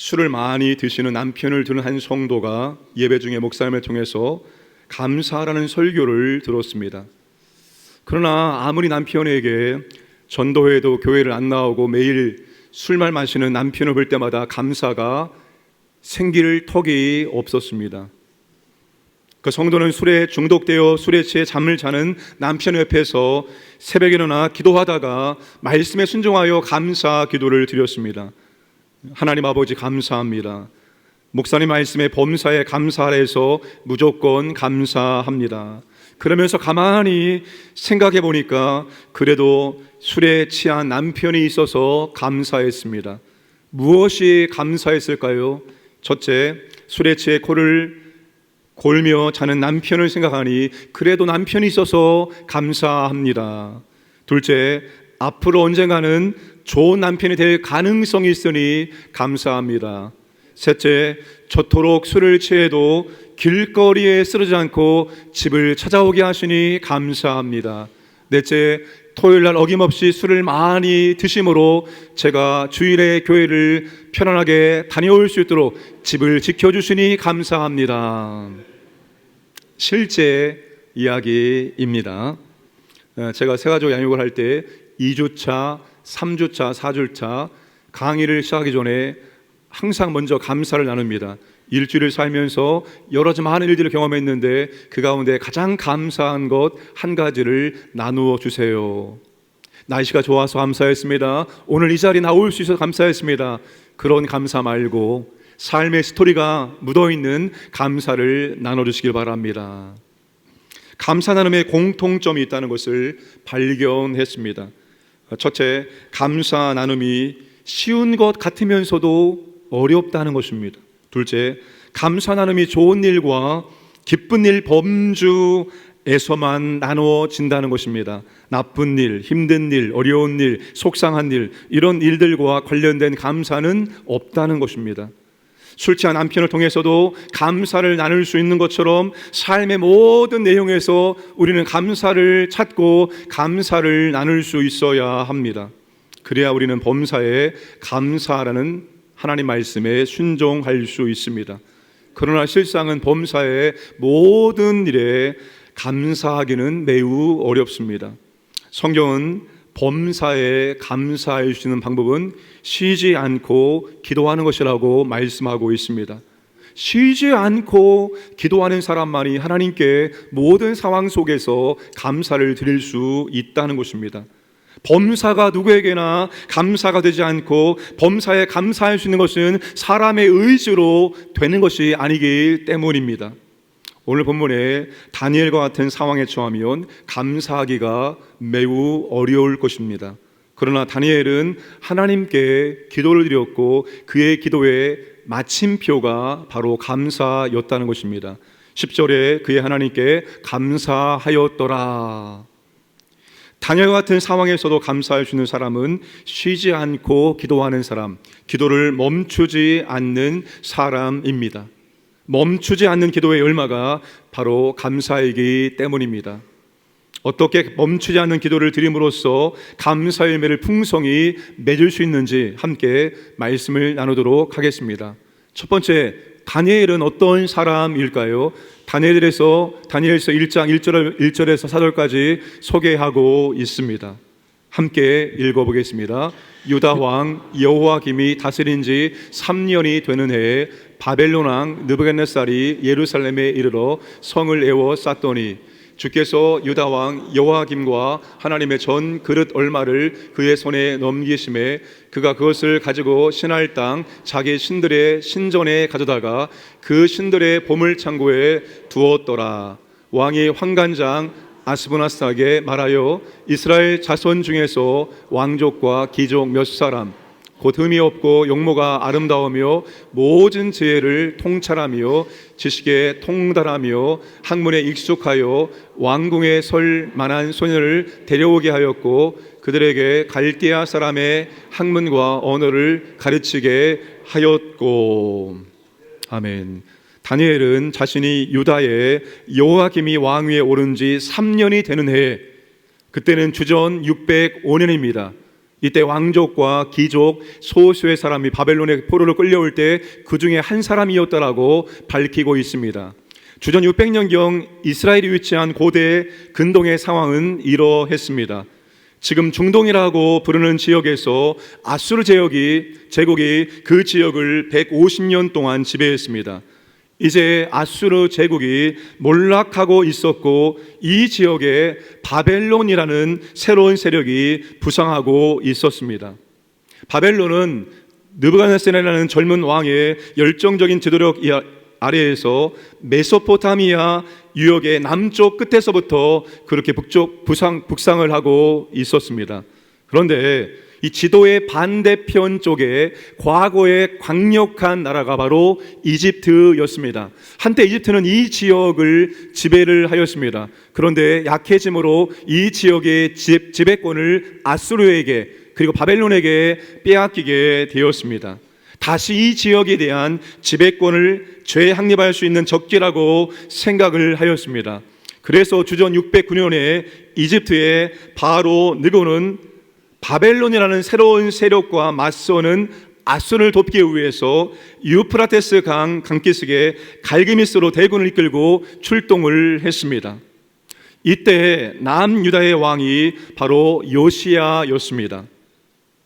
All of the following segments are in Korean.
술을 많이 드시는 남편을 두는 한 성도가 예배 중에 목사님을 통해서 감사하라는 설교를 들었습니다. 그러나 아무리 남편에게 전도회도 교회를 안 나오고 매일 술만 마시는 남편을 볼 때마다 감사가 생길 턱이 없었습니다. 그 성도는 술에 중독되어 술에 취해 잠을 자는 남편 옆에서 새벽에 일어나 기도하다가 말씀에 순종하여 감사 기도를 드렸습니다. 하나님 아버지 감사합니다. 목사님 말씀에 범사에 감사하라 해서 무조건 감사합니다. 그러면서 가만히 생각해 보니까 그래도 술에 취한 남편이 있어서 감사했습니다. 무엇이 감사했을까요? 첫째, 술에 취해 코를 골며 자는 남편을 생각하니 그래도 남편이 있어서 감사합니다. 둘째, 앞으로 언젠가는 좋은 남편이 될 가능성이 있으니 감사합니다. 셋째, 저토록 술을 취해도 길거리에 쓰러지지 않고 집을 찾아오게 하시니 감사합니다. 넷째, 토요일날 어김없이 술을 많이 드심으로 제가 주일에 교회를 편안하게 다녀올 수 있도록 집을 지켜주시니 감사합니다. 실제 이야기입니다. 제가 새가족 양육을 할 때 2주차, 3주차, 4주차 강의를 시작하기 전에 항상 먼저 감사를 나눕니다. 일주일을 살면서 여러 가지 많은 일들을 경험했는데 그 가운데 가장 감사한 것 한 가지를 나누어 주세요. 날씨가 좋아서 감사했습니다. 오늘 이 자리에 나올 수 있어서 감사했습니다. 그런 감사 말고 삶의 스토리가 묻어있는 감사를 나눠주시길 바랍니다. 감사 나눔에 공통점이 있다는 것을 발견했습니다. 첫째, 감사 나눔이 쉬운 것 같으면서도 어렵다는 것입니다. 둘째, 감사 나눔이 좋은 일과 기쁜 일 범주에서만 나누어진다는 것입니다. 나쁜 일, 힘든 일, 어려운 일, 속상한 일, 이런 일들과 관련된 감사는 없다는 것입니다. 술 취한 남편을 통해서도 감사를 나눌 수 있는 것처럼 삶의 모든 내용에서 우리는 감사를 찾고 감사를 나눌 수 있어야 합니다. 그래야 우리는 범사에 감사라는 하나님 말씀에 순종할 수 있습니다. 그러나 실상은 범사의 모든 일에 감사하기는 매우 어렵습니다. 성경은 범사에 감사해 주시는 방법은 쉬지 않고 기도하는 것이라고 말씀하고 있습니다. 쉬지 않고 기도하는 사람만이 하나님께 모든 상황 속에서 감사를 드릴 수 있다는 것입니다. 범사가 누구에게나 감사가 되지 않고 범사에 감사할 수 있는 것은 사람의 의지로 되는 것이 아니기 때문입니다. 오늘 본문에 다니엘과 같은 상황에 처하면 감사하기가 매우 어려울 것입니다. 그러나 다니엘은 하나님께 기도를 드렸고 그의 기도의 마침표가 바로 감사였다는 것입니다. 10절에 그의 하나님께 감사하였더라. 다니엘과 같은 상황에서도 감사할 수 있는 사람은 쉬지 않고 기도하는 사람, 기도를 멈추지 않는 사람입니다. 멈추지 않는 기도의 열마가 바로 감사이기 때문입니다. 어떻게 멈추지 않는 기도를 드림으로써 감사의 열매를 풍성히 맺을 수 있는지 함께 말씀을 나누도록 하겠습니다. 첫 번째, 다니엘은 어떤 사람일까요? 다니엘서 1장 1절에서 4절까지 소개하고 있습니다. 함께 읽어보겠습니다. 유다 왕 여호야김이 다스린 지 3년이 되는 해에 바벨론 왕 느부갓네살이 예루살렘에 이르러 성을 에워 쌓더니 주께서 유다 왕 여호야김과 하나님의 전 그릇 얼마를 그의 손에 넘기심에 그가 그것을 가지고 신할 땅 자기 신들의 신전에 가져다가 그 신들의 보물 창고에 두었더라. 왕이 환관장 아스브나스에게 말하여 이스라엘 자손 중에서 왕족과 귀족 몇 사람 곧 흠이 없고 용모가 아름다우며 모든 지혜를 통찰하며 지식에 통달하며 학문에 익숙하여 왕궁에 설 만한 소년을 데려오게 하였고 그들에게 갈대아 사람의 학문과 언어를 가르치게 하였고. 아멘. 다니엘은 자신이 유다의 여호야김이 왕위에 오른 지 3년이 되는 해에, 그때는 주전 605년입니다. 이때 왕족과 귀족, 소수의 사람이 바벨론의 포로로 끌려올 때 그 중에 한 사람이었다라고 밝히고 있습니다. 주전 600년경 이스라엘이 위치한 고대 근동의 상황은 이러했습니다. 지금 중동이라고 부르는 지역에서 아수르 제국이 그 지역을 150년 동안 지배했습니다. 이제 아수르 제국이 몰락하고 있었고 이 지역에 바벨론이라는 새로운 세력이 부상하고 있었습니다. 바벨론은 느부갓네살이라는 젊은 왕의 열정적인 지도력 아래에서 메소포타미아 유역의 남쪽 끝에서부터 그렇게 북상을 하고 있었습니다. 그런데 이 지도의 반대편 쪽에 과거의 강력한 나라가 바로 이집트였습니다. 한때 이집트는 이 지역을 지배를 하였습니다. 그런데 약해짐으로 이 지역의 지배권을 아수르에게 그리고 바벨론에게 빼앗기게 되었습니다. 다시 이 지역에 대한 지배권을 재확립할 수 있는 적기라고 생각을 하였습니다. 그래서 주전 609년에 이집트의 바로 느고는 바벨론이라는 새로운 세력과 맞서는 아수르를 돕기 위해서 유프라테스 강기슭에 갈그미스로 대군을 이끌고 출동을 했습니다. 이때 남유다의 왕이 바로 요시야였습니다.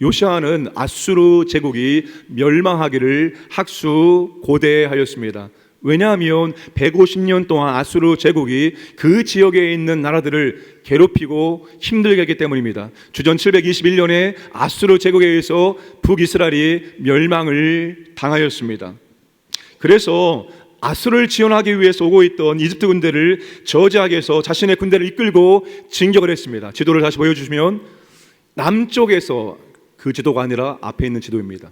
요시야는 아수르 제국이 멸망하기를 학수고대하였습니다. 왜냐하면 150년 동안 아수르 제국이 그 지역에 있는 나라들을 괴롭히고 힘들게 했기 때문입니다. 주전 721년에 아수르 제국에 의해서 북이스라엘이 멸망을 당하였습니다. 그래서 아수르를 지원하기 위해서 오고 있던 이집트 군대를 저지하기 위해서 자신의 군대를 이끌고 진격을 했습니다. 지도를 다시 보여주시면 남쪽에서 그 지도가 아니라 앞에 있는 지도입니다.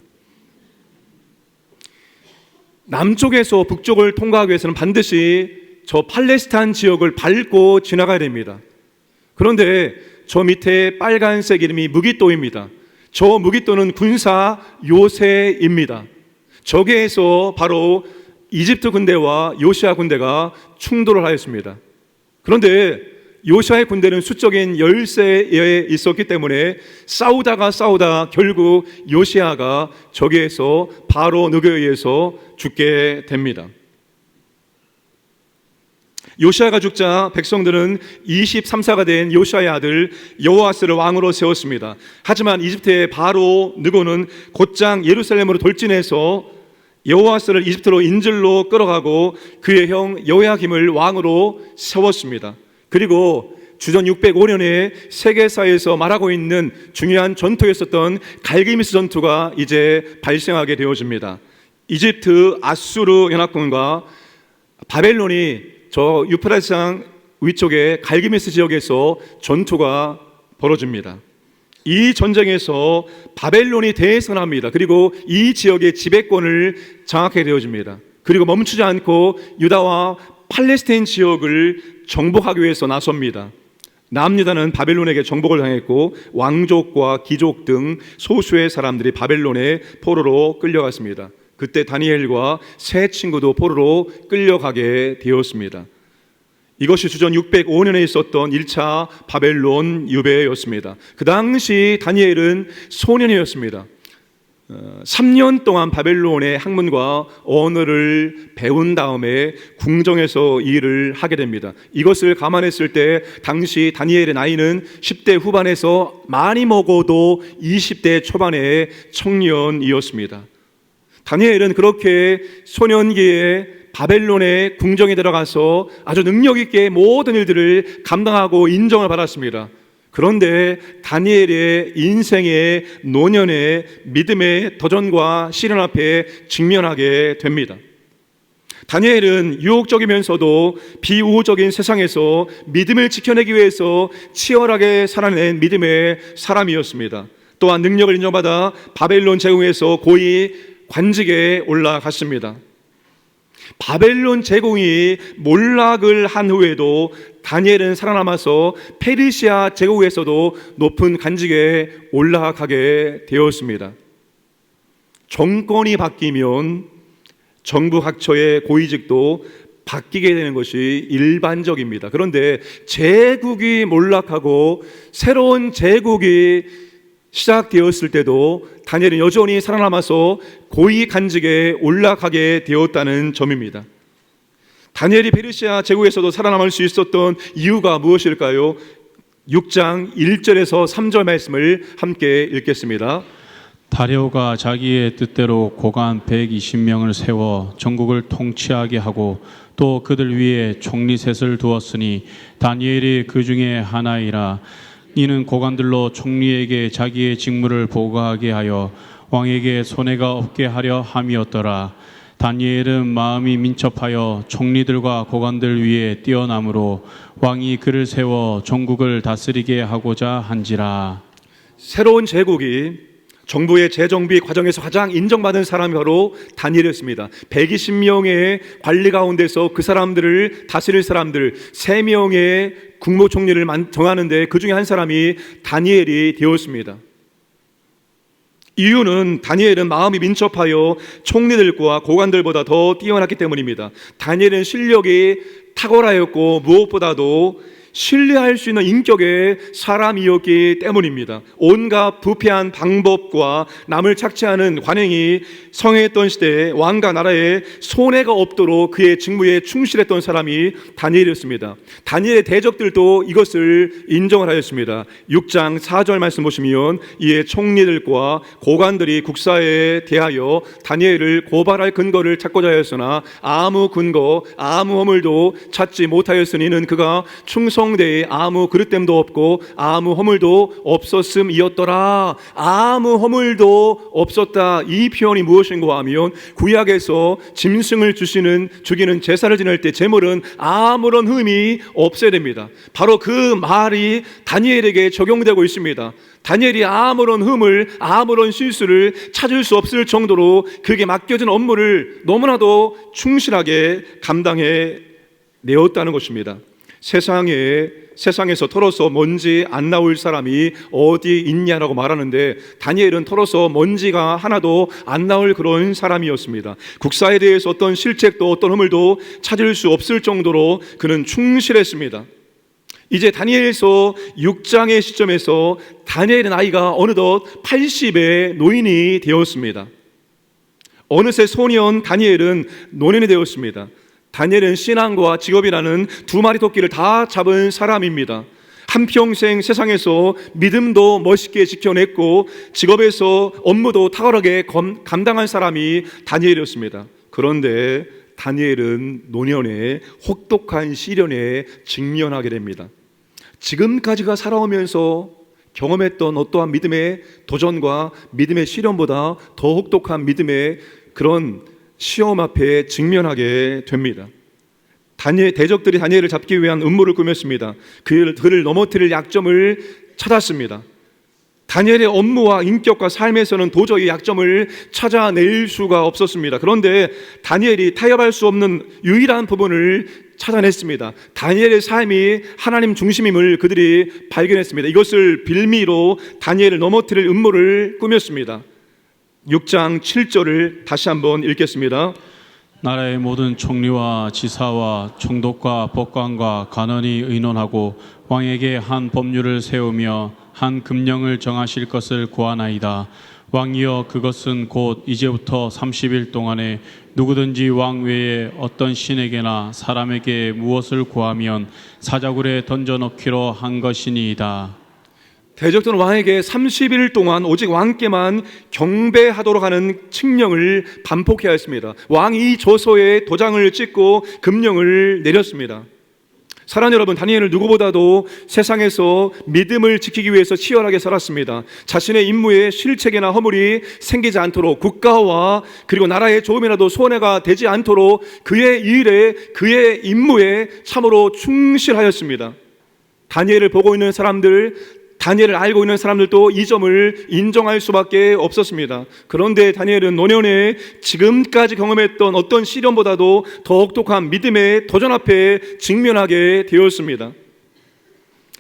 남쪽에서 북쪽을 통과하기 위해서는 반드시 저 팔레스타인 지역을 밟고 지나가야 됩니다. 그런데 저 밑에 빨간색 이름이 무깃도입니다. 저 무깃도는 군사 요새입니다. 저기에서 바로 이집트 군대와 요시야 군대가 충돌을 하였습니다. 그런데 요시야의 군대는 수적인 열세에 있었기 때문에 싸우다 결국 요시야가 저기에서 바로 느고에 의해서 죽게 됩니다. 요시야가 죽자 백성들은 23사가 된 요시야의 아들 여호아스를 왕으로 세웠습니다. 하지만 이집트의 바로 느고는 곧장 예루살렘으로 돌진해서 여호아스를 이집트로 인질로 끌어가고 그의 형 여호야김을 왕으로 세웠습니다. 그리고 주전 605년에 세계사에서 말하고 있는 중요한 전투였었던 갈그미스 전투가 이제 발생하게 되어집니다. 이집트 아수르 연합군과 바벨론이 저 유프라테스강 위쪽에 갈그미스 지역에서 전투가 벌어집니다. 이 전쟁에서 바벨론이 대선합니다. 그리고 이 지역의 지배권을 장악하게 되어집니다. 그리고 멈추지 않고 유다와 팔레스타인 지역을 정복하기 위해서 나섭니다. 남유다는 바벨론에게 정복을 당했고 왕족과 귀족 등 소수의 사람들이 바벨론의 포로로 끌려갔습니다. 그때 다니엘과 세 친구도 포로로 끌려가게 되었습니다. 이것이 주전 605년에 있었던 1차 바벨론 유배였습니다. 그 당시 다니엘은 소년이었습니다. 3년 동안 바벨론의 학문과 언어를 배운 다음에 궁정에서 일을 하게 됩니다. 이것을 감안했을 때 당시 다니엘의 나이는 10대 후반에서 많이 먹어도 20대 초반의 청년이었습니다. 다니엘은 그렇게 소년기에 바벨론의 궁정에 들어가서 아주 능력 있게 모든 일들을 감당하고 인정을 받았습니다. 그런데 다니엘의 인생의 노년의 믿음의 도전과 시련 앞에 직면하게 됩니다. 다니엘은 유혹적이면서도 비우호적인 세상에서 믿음을 지켜내기 위해서 치열하게 살아낸 믿음의 사람이었습니다. 또한 능력을 인정받아 바벨론 제국에서 고위 관직에 올라갔습니다. 바벨론 제국이 몰락을 한 후에도 다니엘은 살아남아서 페르시아 제국에서도 높은 관직에 올라가게 되었습니다. 정권이 바뀌면 정부 각처의 고위직도 바뀌게 되는 것이 일반적입니다. 그런데 제국이 몰락하고 새로운 제국이 시작되었을 때도 다니엘은 여전히 살아남아서 고위 간직에 올라가게 되었다는 점입니다. 다니엘이 페르시아 제국에서도 살아남을 수 있었던 이유가 무엇일까요? 6장 1절에서 3절 말씀을 함께 읽겠습니다. 다리오가 자기의 뜻대로 고관 120명을 세워 전국을 통치하게 하고 또 그들 위에 총리셋을 두었으니 다니엘이 그 중에 하나이라. 이는 고관들로 총리에게 자기의 직무를 보고하게 하여 왕에게 손해가 없게 하려 함이었더라. 다니엘은 마음이 민첩하여 총리들과 고관들 위에 뛰어남으로 왕이 그를 세워 전국을 다스리게 하고자 한지라. 새로운 제국이 정부의 재정비 과정에서 가장 인정받은 사람이 바로 다니엘이었습니다. 120명의 관리 가운데서 그 사람들을 다스릴 사람들 3명의 국무총리를 정하는데 그 중에 한 사람이 다니엘이 되었습니다. 이유는 다니엘은 마음이 민첩하여 총리들과 고관들보다 더 뛰어났기 때문입니다. 다니엘은 실력이 탁월하였고 무엇보다도 신뢰할 수 있는 인격의 사람이었기 때문입니다. 온갖 부패한 방법과 남을 착취하는 관행이 성행했던 시대에 왕과 나라에 손해가 없도록 그의 직무에 충실했던 사람이 다니엘이었습니다. 다니엘의 대적들도 이것을 인정을 하였습니다. 6장 4절 말씀 보시면 이에 총리들과 고관들이 국사에 대하여 다니엘을 고발할 근거를 찾고자 하였으나 아무 근거 아무 허물도 찾지 못하였으니 이는 그가 충성되이 아무 그릇됨도 없고 아무 허물도 없었음이었더라. 아무 허물도 없었다. 이 표현이 무엇인가 하면 구약에서 짐승을 죽이는 제사를 지낼 때 제물은 아무런 흠이 없어야 됩니다. 바로 그 말이 다니엘에게 적용되고 있습니다. 다니엘이 아무런 흠을 아무런 실수를 찾을 수 없을 정도로 그에게 맡겨진 업무를 너무나도 충실하게 감당해 내었다는 것입니다. 세상에서 털어서 먼지 안 나올 사람이 어디 있냐라고 말하는데 다니엘은 털어서 먼지가 하나도 안 나올 그런 사람이었습니다. 국사에 대해서 어떤 실책도 어떤 허물도 찾을 수 없을 정도로 그는 충실했습니다. 이제 다니엘서 6장의 시점에서 다니엘의 나이가 어느덧 80의 노인이 되었습니다. 어느새 소년 다니엘은 노년이 되었습니다. 다니엘은 신앙과 직업이라는 두 마리 토끼를 다 잡은 사람입니다. 한평생 세상에서 믿음도 멋있게 지켜냈고 직업에서 업무도 탁월하게 감당한 사람이 다니엘이었습니다. 그런데 다니엘은 노년에 혹독한 시련에 직면하게 됩니다. 지금까지가 살아오면서 경험했던 어떠한 믿음의 도전과 믿음의 시련보다 더 혹독한 믿음의 그런 시험 앞에 직면하게 됩니다. 대적들이 다니엘을 잡기 위한 음모를 꾸몄습니다. 그를 넘어뜨릴 약점을 찾았습니다. 다니엘의 업무와 인격과 삶에서는 도저히 약점을 찾아낼 수가 없었습니다. 그런데 다니엘이 타협할 수 없는 유일한 부분을 찾아냈습니다. 다니엘의 삶이 하나님 중심임을 그들이 발견했습니다. 이것을 빌미로 다니엘을 넘어뜨릴 음모를 꾸몄습니다. 6장 7절을 다시 한번 읽겠습니다. 나라의 모든 총리와 지사와 총독과 법관과 관원이 의논하고 왕에게 한 법률을 세우며 한 금령을 정하실 것을 구하나이다. 왕이여, 그것은 곧 이제부터 30일 동안에 누구든지 왕 외에 어떤 신에게나 사람에게 무엇을 구하면 사자굴에 던져넣기로 한 것이니이다. 대적들은 왕에게 30일 동안 오직 왕께만 경배하도록 하는 칙령을 반복해야 했습니다. 왕이 저서에 도장을 찍고 금령을 내렸습니다. 사랑하는 여러분, 다니엘은 누구보다도 세상에서 믿음을 지키기 위해서 치열하게 살았습니다. 자신의 임무에 실책이나 허물이 생기지 않도록 국가와 그리고 나라에 조금이라도 손해가 되지 않도록 그의 일에 그의 임무에 참으로 충실하였습니다. 다니엘을 보고 있는 사람들, 다니엘을 알고 있는 사람들도 이 점을 인정할 수밖에 없었습니다. 그런데 다니엘은 노년에 지금까지 경험했던 어떤 시련보다도 더 혹독한 믿음의 도전 앞에 직면하게 되었습니다.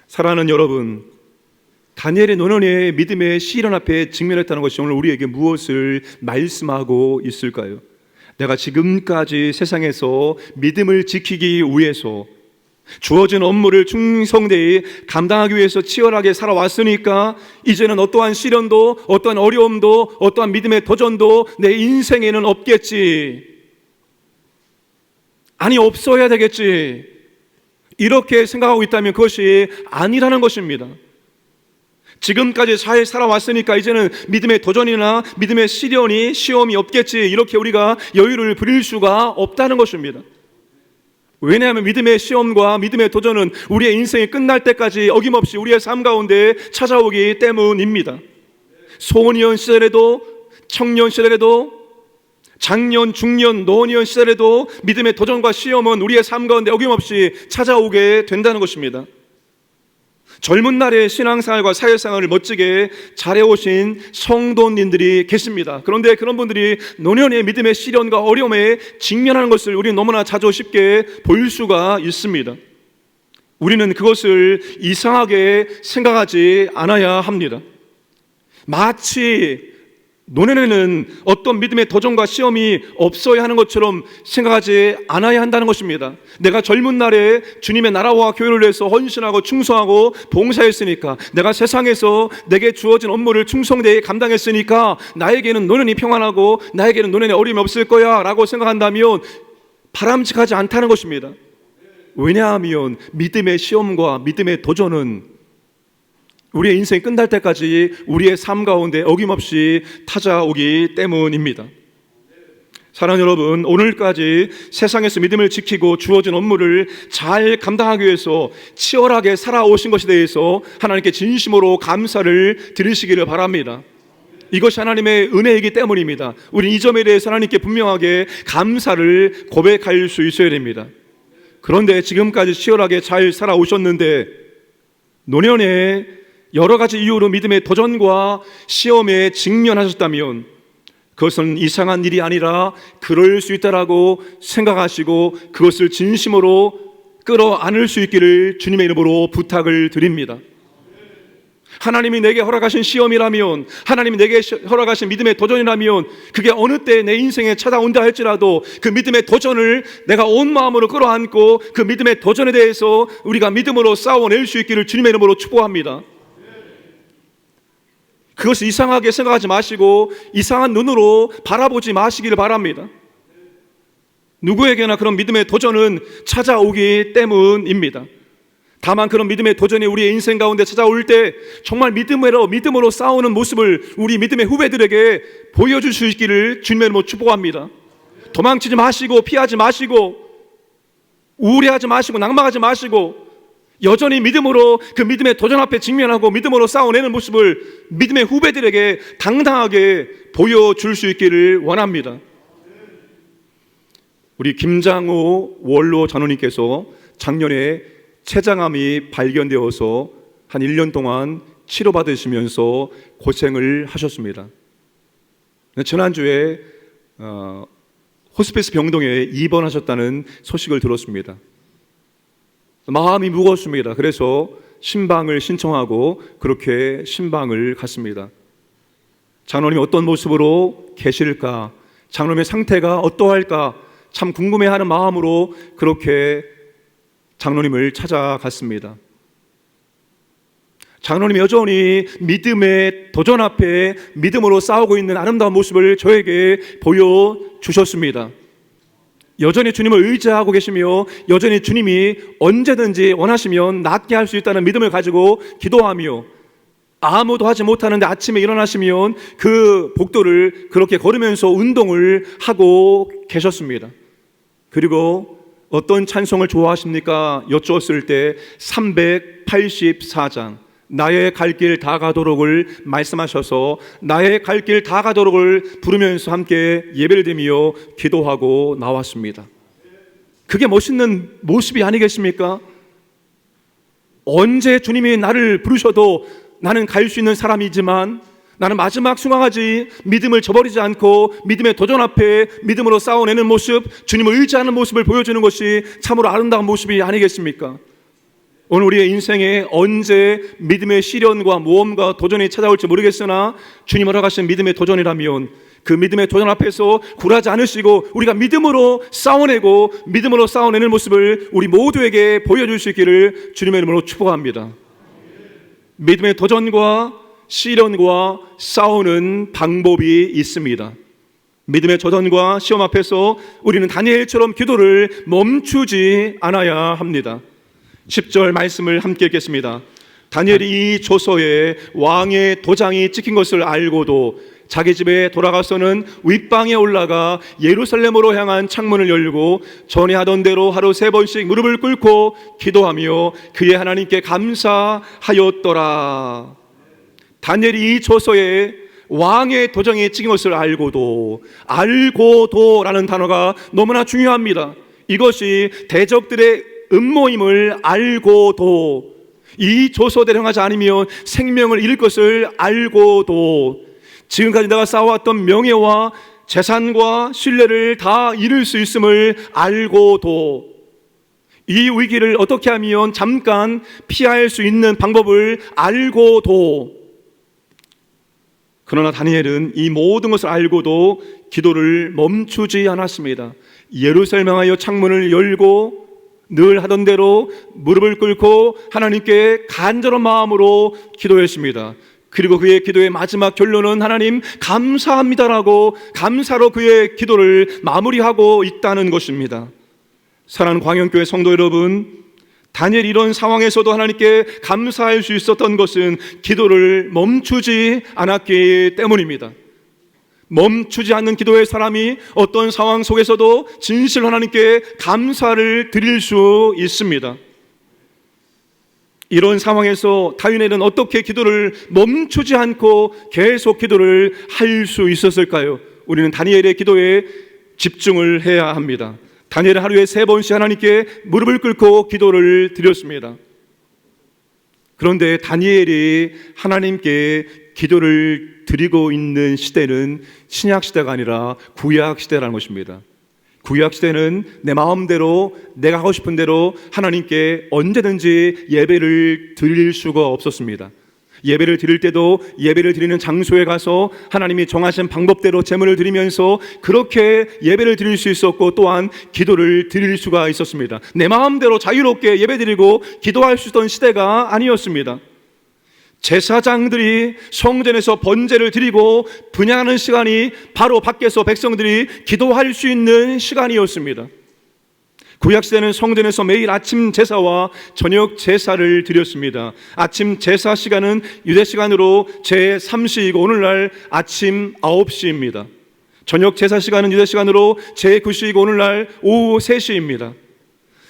사랑하는 여러분, 다니엘의 노년의 믿음의 시련 앞에 직면했다는 것이 오늘 우리에게 무엇을 말씀하고 있을까요? 내가 지금까지 세상에서 믿음을 지키기 위해서 주어진 업무를 충성되이 감당하기 위해서 치열하게 살아왔으니까 이제는 어떠한 시련도, 어떠한 어려움도, 어떠한 믿음의 도전도 내 인생에는 없겠지. 아니, 없어야 되겠지. 이렇게 생각하고 있다면 그것이 아니라는 것입니다. 지금까지 잘 살아왔으니까 이제는 믿음의 도전이나 믿음의 시련이, 시험이 없겠지. 이렇게 우리가 여유를 부릴 수가 없다는 것입니다. 왜냐하면 믿음의 시험과 믿음의 도전은 우리의 인생이 끝날 때까지 어김없이 우리의 삶 가운데 찾아오기 때문입니다. 소년 시절에도, 청년 시절에도, 장년, 중년, 노년 시절에도 믿음의 도전과 시험은 우리의 삶 가운데 어김없이 찾아오게 된다는 것입니다. 젊은 날의 신앙생활과 사회생활을 멋지게 잘해오신 성도님들이 계십니다. 그런데 그런 분들이 노년의 믿음의 시련과 어려움에 직면하는 것을 우리는 너무나 자주 쉽게 볼 수가 있습니다. 우리는 그것을 이상하게 생각하지 않아야 합니다. 마치 노년에는 어떤 믿음의 도전과 시험이 없어야 하는 것처럼 생각하지 않아야 한다는 것입니다. 내가 젊은 날에 주님의 나라와 교회를 위해서 헌신하고 충성하고 봉사했으니까, 내가 세상에서 내게 주어진 업무를 충성되이 감당했으니까 나에게는 노년이 평안하고 나에게는 노년에 어려움이 없을 거야 라고 생각한다면 바람직하지 않다는 것입니다. 왜냐하면 믿음의 시험과 믿음의 도전은 우리의 인생이 끝날 때까지 우리의 삶 가운데 어김없이 찾아오기 때문입니다. 사랑하는 여러분, 오늘까지 세상에서 믿음을 지키고 주어진 업무를 잘 감당하기 위해서 치열하게 살아오신 것에 대해서 하나님께 진심으로 감사를 드리시기를 바랍니다. 이것이 하나님의 은혜이기 때문입니다. 우리 이 점에 대해서 하나님께 분명하게 감사를 고백할 수 있어야 됩니다. 그런데 지금까지 치열하게 잘 살아오셨는데 노년에 여러 가지 이유로 믿음의 도전과 시험에 직면하셨다면 그것은 이상한 일이 아니라 그럴 수 있다라고 생각하시고 그것을 진심으로 끌어안을 수 있기를 주님의 이름으로 부탁을 드립니다. 하나님이 내게 허락하신 시험이라면, 하나님이 내게 허락하신 믿음의 도전이라면 그게 어느 때 내 인생에 찾아온다 할지라도 그 믿음의 도전을 내가 온 마음으로 끌어안고 그 믿음의 도전에 대해서 우리가 믿음으로 싸워낼 수 있기를 주님의 이름으로 축복합니다. 그것을 이상하게 생각하지 마시고 이상한 눈으로 바라보지 마시기를 바랍니다. 누구에게나 그런 믿음의 도전은 찾아오기 때문입니다. 다만 그런 믿음의 도전이 우리의 인생 가운데 찾아올 때 정말 믿음으로 싸우는 모습을 우리 믿음의 후배들에게 보여줄 수 있기를 주님의 이름으로 축복합니다. 도망치지 마시고 피하지 마시고 우울해하지 마시고 낭망하지 마시고 여전히 믿음으로 그 믿음의 도전 앞에 직면하고 믿음으로 싸워내는 모습을 믿음의 후배들에게 당당하게 보여줄 수 있기를 원합니다. 우리 김장호 원로 장로님께서 작년에 췌장암이 발견되어서 한 1년 동안 치료받으시면서 고생을 하셨습니다. 지난주에 호스피스 병동에 입원하셨다는 소식을 들었습니다. 마음이 무거웠습니다. 그래서 신방을 신청하고 그렇게 신방을 갔습니다. 장로님이 어떤 모습으로 계실까, 장로님의 상태가 어떠할까 참 궁금해하는 마음으로 그렇게 장로님을 찾아갔습니다. 장로님이 여전히 믿음의 도전 앞에 믿음으로 싸우고 있는 아름다운 모습을 저에게 보여주셨습니다. 여전히 주님을 의지하고 계시며 여전히 주님이 언제든지 원하시면 낫게 할 수 있다는 믿음을 가지고 기도하며 아무도 하지 못하는데 아침에 일어나시면 그 복도를 그렇게 걸으면서 운동을 하고 계셨습니다. 그리고 어떤 찬송을 좋아하십니까? 여쭈었을 때 384장 나의 갈 길 다 가도록을 말씀하셔서 나의 갈 길 다 가도록을 부르면서 함께 예배를 드리며 기도하고 나왔습니다. 그게 멋있는 모습이 아니겠습니까? 언제 주님이 나를 부르셔도 나는 갈 수 있는 사람이지만 나는 마지막 순간까지 믿음을 저버리지 않고 믿음의 도전 앞에 믿음으로 싸워내는 모습, 주님을 의지하는 모습을 보여주는 것이 참으로 아름다운 모습이 아니겠습니까? 오늘 우리의 인생에 언제 믿음의 시련과 모험과 도전이 찾아올지 모르겠으나 주님 허락하신 믿음의 도전이라면 그 믿음의 도전 앞에서 굴하지 않으시고 우리가 믿음으로 싸워내고 믿음으로 싸워내는 모습을 우리 모두에게 보여줄 수 있기를 주님의 이름으로 축복합니다. 믿음의 도전과 시련과 싸우는 방법이 있습니다. 믿음의 도전과 시험 앞에서 우리는 다니엘처럼 기도를 멈추지 않아야 합니다. 10절 말씀을 함께 읽겠습니다. 다니엘이 이 조서에 왕의 도장이 찍힌 것을 알고도 자기 집에 돌아가서는 윗방에 올라가 예루살렘으로 향한 창문을 열고 전에 하던 대로 하루 3번씩 무릎을 꿇고 기도하며 그의 하나님께 감사하였더라. 다니엘이 이 조서에 왕의 도장이 찍힌 것을 알고도라는 단어가 너무나 중요합니다. 이것이 대적들의 음모임을 알고도, 이 조서대로 행하지 않으면 생명을 잃을 것을 알고도, 지금까지 내가 쌓아왔던 명예와 재산과 신뢰를 다 잃을 수 있음을 알고도, 이 위기를 어떻게 하면 잠깐 피할 수 있는 방법을 알고도, 그러나 다니엘은 이 모든 것을 알고도 기도를 멈추지 않았습니다. 예루살렘 향하여 창문을 열고 늘 하던 대로 무릎을 꿇고 하나님께 간절한 마음으로 기도했습니다. 그리고 그의 기도의 마지막 결론은 하나님 감사합니다라고 감사로 그의 기도를 마무리하고 있다는 것입니다. 사랑하는 광영교회 성도 여러분, 다니엘이 이런 상황에서도 하나님께 감사할 수 있었던 것은 기도를 멈추지 않았기 때문입니다. 멈추지 않는 기도의 사람이 어떤 상황 속에서도 진실로 하나님께 감사를 드릴 수 있습니다. 이런 상황에서 다니엘은 어떻게 기도를 멈추지 않고 계속 기도를 할 수 있었을까요? 우리는 다니엘의 기도에 집중을 해야 합니다. 다니엘은 하루에 3번씩 하나님께 무릎을 꿇고 기도를 드렸습니다. 그런데 다니엘이 하나님께 기도를 드리고 있는 시대는 신약 시대가 아니라 구약 시대라는 것입니다. 구약 시대는 내 마음대로 내가 하고 싶은 대로 하나님께 언제든지 예배를 드릴 수가 없었습니다. 예배를 드릴 때도 예배를 드리는 장소에 가서 하나님이 정하신 방법대로 제물을 드리면서 그렇게 예배를 드릴 수 있었고, 또한 기도를 드릴 수가 있었습니다. 내 마음대로 자유롭게 예배 드리고 기도할 수 있던 시대가 아니었습니다. 제사장들이 성전에서 번제를 드리고 분향하는 시간이 바로 밖에서 백성들이 기도할 수 있는 시간이었습니다. 구약시대는 성전에서 매일 아침 제사와 저녁 제사를 드렸습니다. 아침 제사 시간은 유대 시간으로 제3시이고 오늘날 아침 9시입니다. 저녁 제사 시간은 유대 시간으로 제9시이고 오늘날 오후 3시입니다.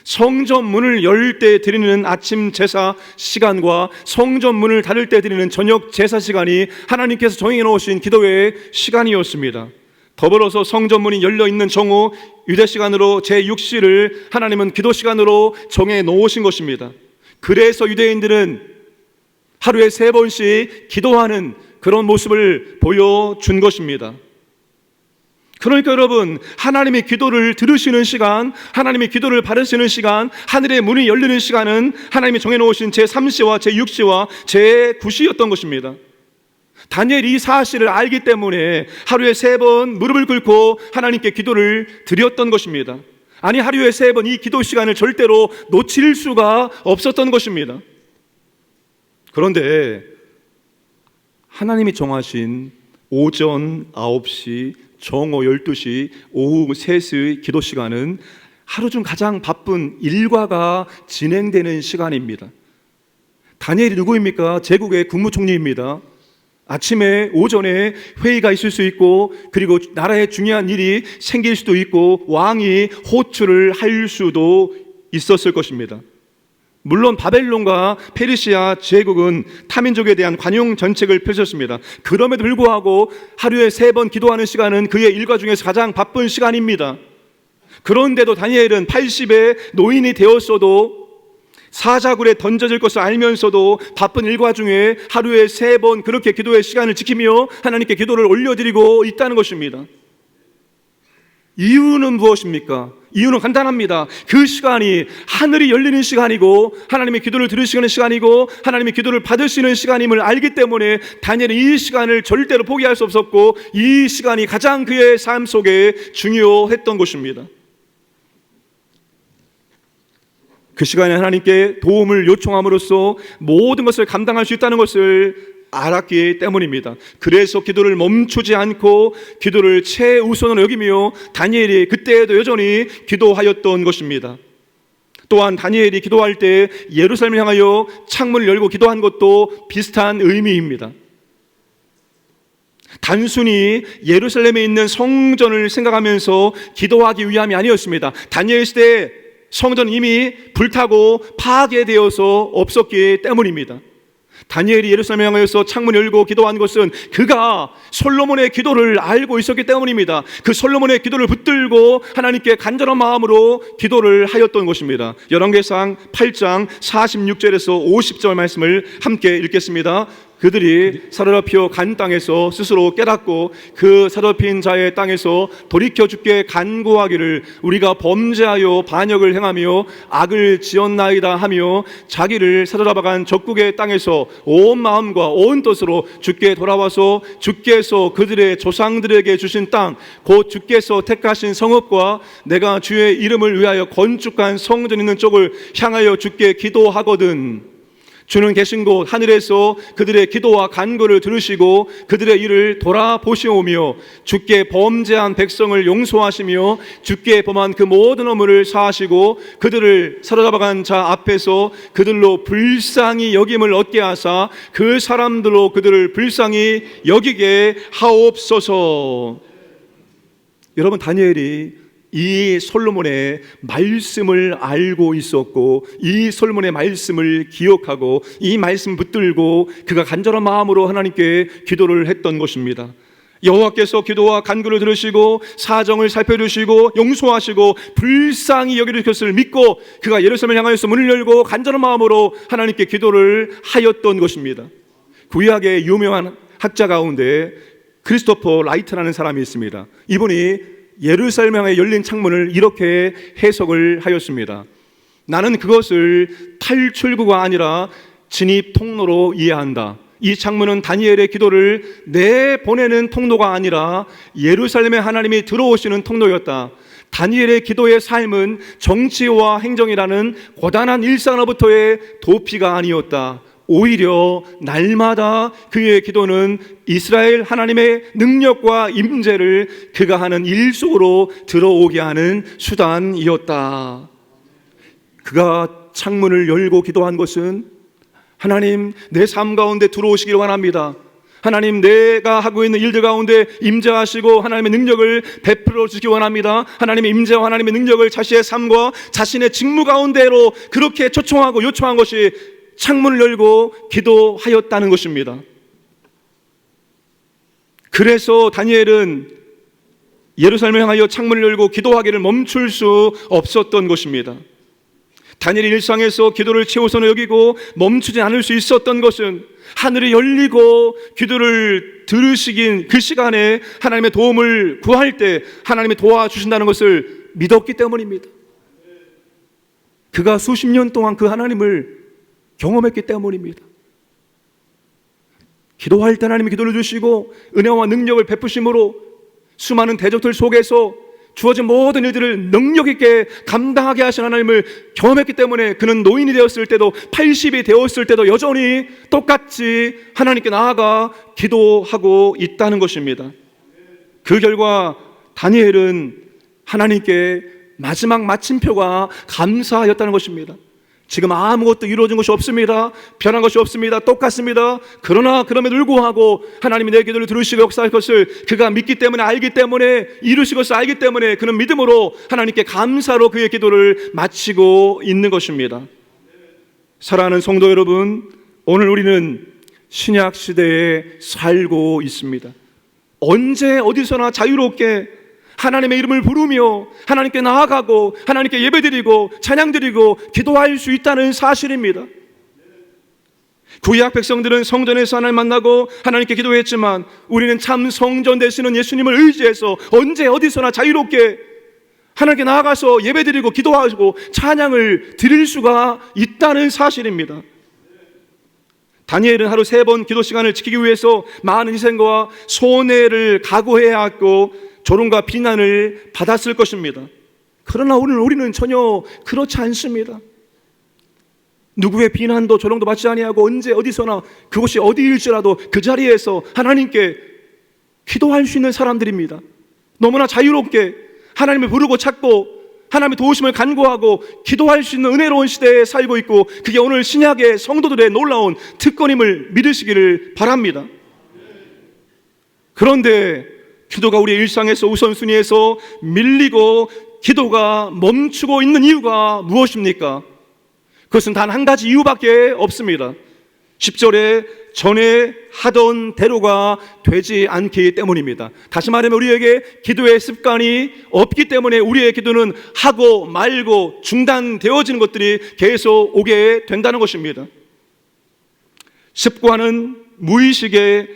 성전 문을 열 때 드리는 아침 제사 시간과 성전 문을 닫을 때 드리는 저녁 제사 시간이 하나님께서 정해 놓으신 기도의 시간이었습니다. 더불어서 성전 문이 열려 있는 정오 유대 시간으로 제6시를 하나님은 기도 시간으로 정해 놓으신 것입니다. 그래서 유대인들은 하루에 3번씩 기도하는 그런 모습을 보여준 것입니다. 그러니까 여러분, 하나님의 기도를 들으시는 시간, 하나님의 기도를 받으시는 시간, 하늘의 문이 열리는 시간은 하나님이 정해놓으신 제3시와 제6시와 제9시였던 것입니다. 다니엘이 이 사실을 알기 때문에 하루에 3번 무릎을 꿇고 하나님께 기도를 드렸던 것입니다. 아니, 하루에 3번 이 기도 시간을 절대로 놓칠 수가 없었던 것입니다. 그런데 하나님이 정하신 오전 9시, 정오 12시, 오후 3시 기도 시간은 하루 중 가장 바쁜 일과가 진행되는 시간입니다. 다니엘이 누구입니까? 제국의 국무총리입니다. 아침에 오전에 회의가 있을 수 있고, 그리고 나라에 중요한 일이 생길 수도 있고, 왕이 호출을 할 수도 있었을 것입니다. 물론 바벨론과 페르시아 제국은 타민족에 대한 관용 정책을 펼쳤습니다. 그럼에도 불구하고 하루에 3번 기도하는 시간은 그의 일과 중에서 가장 바쁜 시간입니다. 그런데도 다니엘은 80의 노인이 되었어도 사자굴에 던져질 것을 알면서도 바쁜 일과 중에 하루에 3번 그렇게 기도의 시간을 지키며 하나님께 기도를 올려드리고 있다는 것입니다. 이유는 무엇입니까? 이유는 간단합니다. 그 시간이 하늘이 열리는 시간이고 하나님의 기도를 들으시는 시간이고 하나님의 기도를 받으시는 시간임을 알기 때문에 다니엘은 이 시간을 절대로 포기할 수 없었고 이 시간이 가장 그의 삶 속에 중요했던 것입니다. 그 시간에 하나님께 도움을 요청함으로써 모든 것을 감당할 수 있다는 것을 알았기 때문입니다. 그래서 기도를 멈추지 않고 기도를 최우선으로 여기며 다니엘이 그때에도 여전히 기도하였던 것입니다. 또한 다니엘이 기도할 때 예루살렘을 향하여 창문을 열고 기도한 것도 비슷한 의미입니다. 단순히 예루살렘에 있는 성전을 생각하면서 기도하기 위함이 아니었습니다. 다니엘 시대에 성전은 이미 불타고 파괴되어서 없었기 때문입니다. 다니엘이 예루살렘을 향하여서 창문을 열고 기도한 것은 그가 솔로몬의 기도를 알고 있었기 때문입니다. 그 솔로몬의 기도를 붙들고 하나님께 간절한 마음으로 기도를 하였던 것입니다. 열왕기상 8장 46절에서 50절 말씀을 함께 읽겠습니다. 그들이 사로잡혀 간 땅에서 스스로 깨닫고 그 사로잡힌 자의 땅에서 돌이켜 주께 간구하기를 우리가 범죄하여 반역을 행하며 악을 지었나이다 하며 자기를 사로잡아간 적국의 땅에서 온 마음과 온 뜻으로 주께 돌아와서 주께서 그들의 조상들에게 주신 땅 곧 주께서 택하신 성읍과 내가 주의 이름을 위하여 건축한 성전 있는 쪽을 향하여 주께 기도하거든 주는 계신 곳 하늘에서 그들의 기도와 간구를 들으시고 그들의 일을 돌아보시오며 주께 범죄한 백성을 용서하시며 주께 범한 그 모든 업무를 사하시고 그들을 사로잡아간 자 앞에서 그들로 불쌍히 여김을 얻게 하사 그 사람들로 그들을 불쌍히 여기게 하옵소서. 여러분, 다니엘이 이 솔로몬의 말씀을 알고 있었고 이 솔로몬의 말씀을 기억하고 이 말씀 붙들고 그가 간절한 마음으로 하나님께 기도를 했던 것입니다. 여호와께서 기도와 간구를 들으시고 사정을 살펴주시고 용서하시고 불쌍히 여기실 것을 믿고 그가 예루살렘을 향하여서 문을 열고 간절한 마음으로 하나님께 기도를 하였던 것입니다. 구약의 유명한 학자 가운데 크리스토퍼 라이트라는 사람이 있습니다. 이분이 예루살렘 향해 열린 창문을 이렇게 해석을 하였습니다. 나는 그것을 탈출구가 아니라 진입 통로로 이해한다. 이 창문은 다니엘의 기도를 내보내는 통로가 아니라 예루살렘에 하나님이 들어오시는 통로였다. 다니엘의 기도의 삶은 정치와 행정이라는 고단한 일상으로부터의 도피가 아니었다. 오히려 날마다 그의 기도는 이스라엘 하나님의 능력과 임재를 그가 하는 일 속으로 들어오게 하는 수단이었다. 그가 창문을 열고 기도한 것은 하나님 내 삶 가운데 들어오시기를 원합니다. 하나님 내가 하고 있는 일들 가운데 임재하시고 하나님의 능력을 베풀어 주시기 원합니다. 하나님의 임재와 하나님의 능력을 자신의 삶과 자신의 직무 가운데로 그렇게 초청하고 요청한 것이 창문을 열고 기도하였다는 것입니다. 그래서 다니엘은 예루살렘을 향하여 창문을 열고 기도하기를 멈출 수 없었던 것입니다. 다니엘이 일상에서 기도를 최우선으로 여기고 멈추지 않을 수 있었던 것은 하늘이 열리고 기도를 들으시긴 그 시간에 하나님의 도움을 구할 때 하나님이 도와주신다는 것을 믿었기 때문입니다. 그가 수십 년 동안 그 하나님을 경험했기 때문입니다. 기도할 때 하나님이 기도를 주시고 은혜와 능력을 베푸심으로 수많은 대적들 속에서 주어진 모든 일들을 능력 있게 감당하게 하신 하나님을 경험했기 때문에 그는 노인이 되었을 때도 80이 되었을 때도 여전히 똑같이 하나님께 나아가 기도하고 있다는 것입니다. 그 결과 다니엘은 하나님께 마지막 마침표가 감사하였다는 것입니다. 지금 아무것도 이루어진 것이 없습니다. 변한 것이 없습니다. 똑같습니다. 그러나 그럼에도 불구하고 하나님이 내 기도를 들으시고 역사할 것을 그가 믿기 때문에 알기 때문에 이루실 것을 알기 때문에 그는 믿음으로 하나님께 감사로 그의 기도를 마치고 있는 것입니다. 사랑하는 성도 여러분, 오늘 우리는 신약 시대에 살고 있습니다. 언제 어디서나 자유롭게 하나님의 이름을 부르며 하나님께 나아가고 하나님께 예배드리고 찬양드리고 기도할 수 있다는 사실입니다. 구약 백성들은 성전에서 하나님 만나고 하나님께 기도했지만 우리는 참 성전 되시는 예수님을 의지해서 언제 어디서나 자유롭게 하나님께 나아가서 예배드리고 기도하고 찬양을 드릴 수가 있다는 사실입니다. 다니엘은 하루 3번 기도 시간을 지키기 위해서 많은 희생과 손해를 각오해야 했고 조롱과 비난을 받았을 것입니다. 그러나 오늘 우리는 전혀 그렇지 않습니다. 누구의 비난도 조롱도 받지 아니하고 언제 어디서나 그곳이 어디일지라도 그 자리에서 하나님께 기도할 수 있는 사람들입니다. 너무나 자유롭게 하나님을 부르고 찾고 하나님의 도우심을 간구하고 기도할 수 있는 은혜로운 시대에 살고 있고, 그게 오늘 신약의 성도들의 놀라운 특권임을 믿으시기를 바랍니다. 그런데 기도가 우리의 일상에서 우선순위에서 밀리고 기도가 멈추고 있는 이유가 무엇입니까? 그것은 단 한 가지 이유밖에 없습니다. 10절에 전에 하던 대로가 되지 않기 때문입니다. 다시 말하면 우리에게 기도의 습관이 없기 때문에 우리의 기도는 하고 말고 중단되어지는 것들이 계속 오게 된다는 것입니다. 습관은 무의식의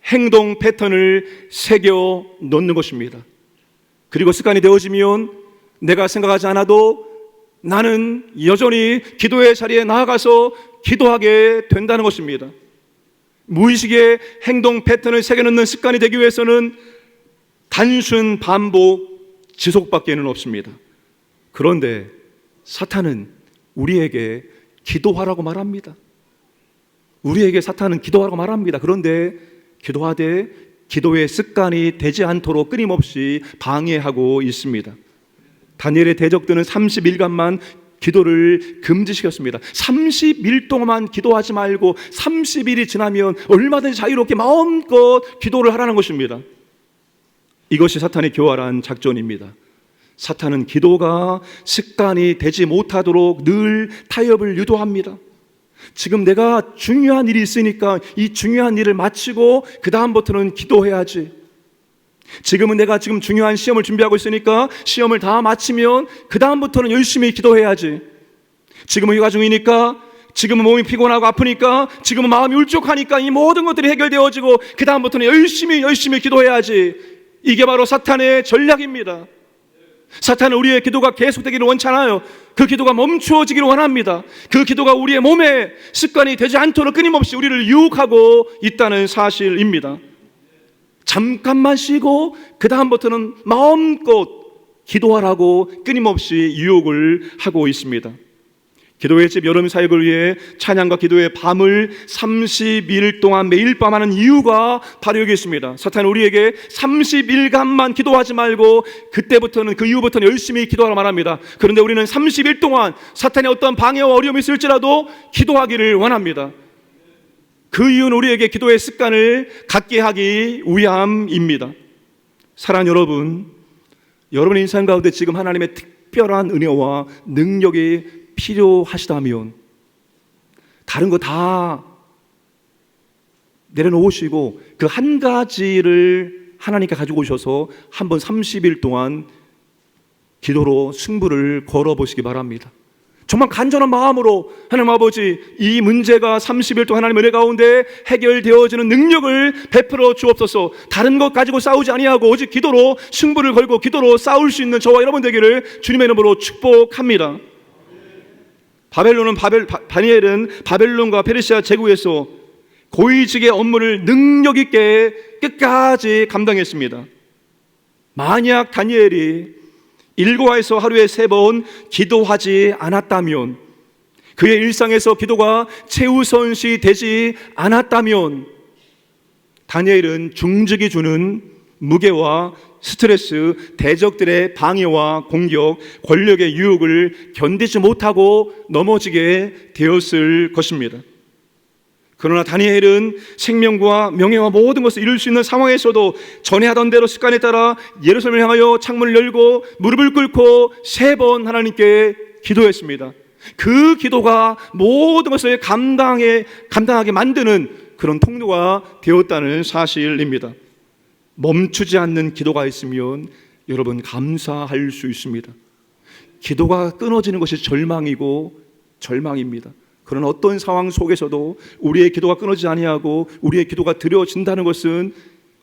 행동 패턴을 새겨 놓는 것입니다. 그리고 습관이 되어지면 내가 생각하지 않아도 나는 여전히 기도의 자리에 나아가서 기도하게 된다는 것입니다. 무의식의 행동 패턴을 새겨놓는 습관이 되기 위해서는 단순 반복, 지속밖에는 없습니다. 그런데 사탄은 우리에게 기도하라고 말합니다. 우리에게 사탄은 기도하라고 말합니다. 그런데 기도하되 기도의 습관이 되지 않도록 끊임없이 방해하고 있습니다. 다니엘의 대적들은 30일간만 기도를 금지시켰습니다. 30일 동안 기도하지 말고 30일이 지나면 얼마든지 자유롭게 마음껏 기도를 하라는 것입니다. 이것이 사탄의 교활한 작전입니다. 사탄은 기도가 습관이 되지 못하도록 늘 타협을 유도합니다. 지금 내가 중요한 일이 있으니까 이 중요한 일을 마치고 그 다음부터는 기도해야지. 지금은 내가 지금 중요한 시험을 준비하고 있으니까 시험을 다 마치면 그 다음부터는 열심히 기도해야지. 지금은 휴가 중이니까, 지금은 몸이 피곤하고 아프니까, 지금은 마음이 울적하니까 이 모든 것들이 해결되어지고 그 다음부터는 열심히 기도해야지. 이게 바로 사탄의 전략입니다. 사탄은 우리의 기도가 계속되기를 원치 않아요. 그 기도가 멈추어지기를 원합니다. 그 기도가 우리의 몸에 습관이 되지 않도록 끊임없이 우리를 유혹하고 있다는 사실입니다. 잠깐만 쉬고 그 다음부터는 마음껏 기도하라고 끊임없이 유혹을 하고 있습니다. 기도의 집 여름 사역을 위해 찬양과 기도의 밤을 30일 동안 매일 밤 하는 이유가 바로 여기 있습니다. 사탄은 우리에게 30일간만 기도하지 말고 그때부터는, 그 이후부터는 열심히 기도하라 말합니다. 그런데 우리는 30일 동안 사탄의 어떤 방해와 어려움이 있을지라도 기도하기를 원합니다. 그 이유는 우리에게 기도의 습관을 갖게 하기 위함입니다. 사랑하는 여러분, 여러분의 인생 가운데 지금 하나님의 특별한 은혜와 능력이 필요하시다면 다른 거 다 내려놓으시고 그 한 가지를 하나님께 가지고 오셔서 한번 30일 동안 기도로 승부를 걸어보시기 바랍니다. 정말 간절한 마음으로 하나님 아버지, 이 문제가 30일 동안 하나님 은혜 가운데 해결되어지는 능력을 베풀어 주옵소서. 다른 것 가지고 싸우지 아니하고 오직 기도로 승부를 걸고 기도로 싸울 수 있는 저와 여러분 되기를 주님의 이름으로 축복합니다. 다니엘은 바벨론과 페르시아 제국에서 고위직의 업무를 능력 있게 끝까지 감당했습니다. 만약 다니엘이 일과에서 하루에 3번 기도하지 않았다면, 그의 일상에서 기도가 최우선시 되지 않았다면 다니엘은 중직이 주는 무게와 스트레스, 대적들의 방해와 공격, 권력의 유혹을 견디지 못하고 넘어지게 되었을 것입니다. 그러나 다니엘은 생명과 명예와 모든 것을 이룰 수 있는 상황에서도 전에 하던 대로 습관에 따라 예루살렘을 향하여 창문을 열고 무릎을 꿇고 3번 하나님께 기도했습니다. 그 기도가 모든 것을 감당하게 만드는 그런 통로가 되었다는 사실입니다. 멈추지 않는 기도가 있으면 여러분 감사할 수 있습니다. 기도가 끊어지는 것이 절망입니다. 그런 어떤 상황 속에서도 우리의 기도가 끊어지지 아니하고 우리의 기도가 드려진다는 것은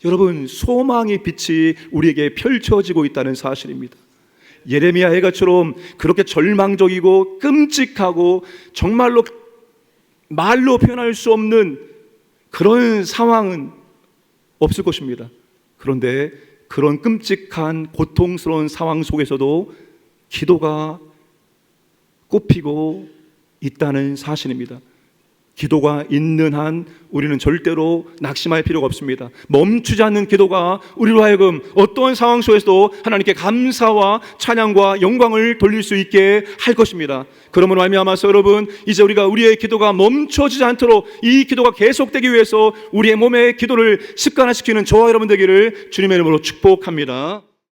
여러분, 소망의 빛이 우리에게 펼쳐지고 있다는 사실입니다. 예레미야 예가처럼 그렇게 절망적이고 끔찍하고 정말로 말로 표현할 수 없는 그런 상황은 없을 것입니다. 그런데 그런 끔찍한 고통스러운 상황 속에서도 기도가 꽃피고 있다는 사실입니다. 기도가 있는 한 우리는 절대로 낙심할 필요가 없습니다. 멈추지 않는 기도가 우리로 하여금 어떠한 상황 속에서도 하나님께 감사와 찬양과 영광을 돌릴 수 있게 할 것입니다. 그러므로 말미암아서 여러분, 이제 우리가 우리의 기도가 멈춰지지 않도록 이 기도가 계속되기 위해서 우리의 몸의 기도를 습관화시키는 저와 여러분 되기를 주님의 이름으로 축복합니다.